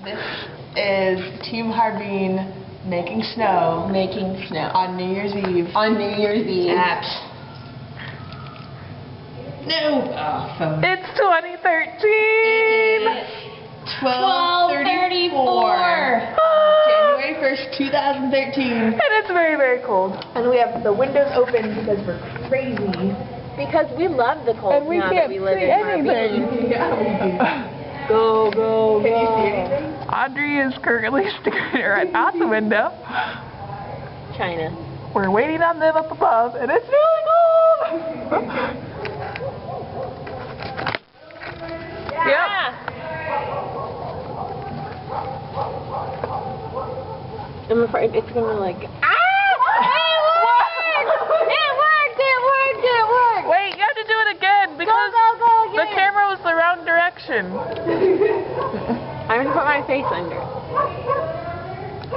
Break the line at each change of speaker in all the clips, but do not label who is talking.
This is Team Harbin making snow.
Making snow.
On New Year's Eve.
On New Year's Eve.
No!
Oh,
it's 2013!
It is 12:34. January 1st, 2013.
And it's very, very cold.
And we have the windows open because we're crazy.
Because we love the cold
And we
now
can't
that we live
see
in
anything.
Yeah, we do.
Go, go,
Can you
go.
see anything?
Audrey is currently staring right out the window.
China.
We're waiting on them up above, and it's really cold!
Yeah. I'm afraid it's gonna like. Ah! It worked!
Wait, you have to do it again because
Go again!
the camera was the wrong direction.
I'm gonna put my face under.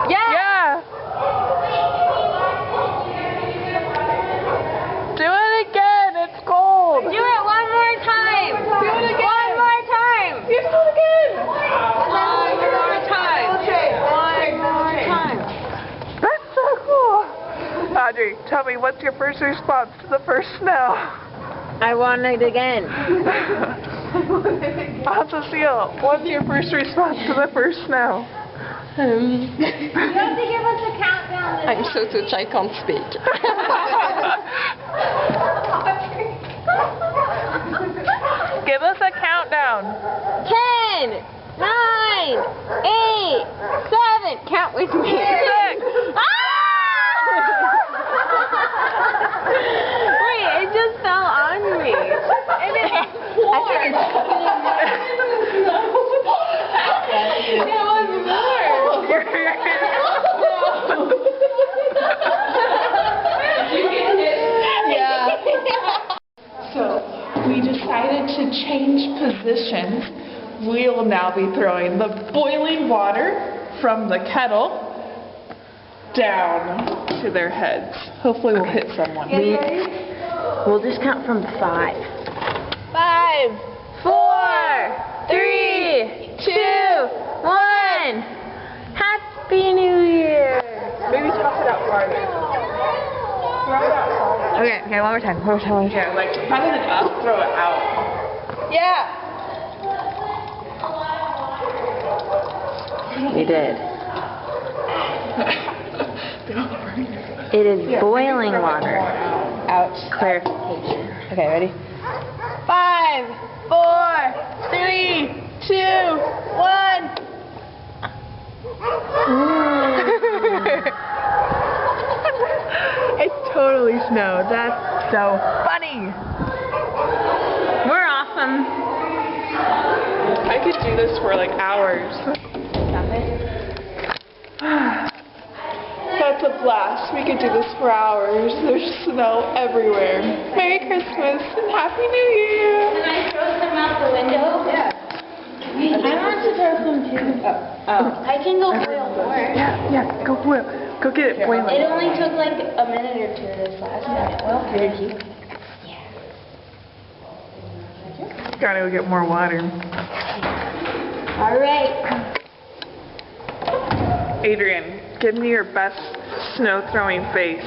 Yeah!
Yeah! Do it again, it's cold!
Do it one more time!
Do it again!
One more time!
You have to do it again!
One more time! One more time!
That's so cool! Audrey, tell me, what's your first response to the first snow?
I want it again.
Cecile, what's your first response to the first snow?
You have to give us a countdown.
I'm so touched I can't speak.
Give us a countdown.
10, 9, 8, 7. Count with me.
6.
Wait, it just fell on me. And then it poured. There was more.
Yeah. So we decided to change positions. We'll now be throwing the boiling water from the kettle down to their heads. Hopefully we'll hit someone.
We'll just count from 5. 5, 4, 3, 2, 1. Happy New Year.
Maybe toss it out farther. Throw it out farther.
Okay, one more time.
Yeah, like rather than up, throw it out. Yeah.
You did. It is boiling water.
Ouch.
Clarification.
Okay, ready? 5, 4, 3, 2, 1. It's totally snowed. That's so funny.
We're awesome.
I could do this for like hours.
Stop it.
That's a blast. We could do this for hours. There's snow everywhere. Merry Christmas and Happy New Year.
Can I throw some out the window?
Yeah.
I want to throw some too. I can go boil more.
Yeah, go boil. Go get it boiling.
It only took like a minute or two this last minute. Well, did you?
Gotta go get more water.
All right.
Adrian, give me your best snow throwing face.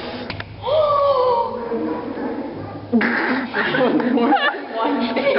One face.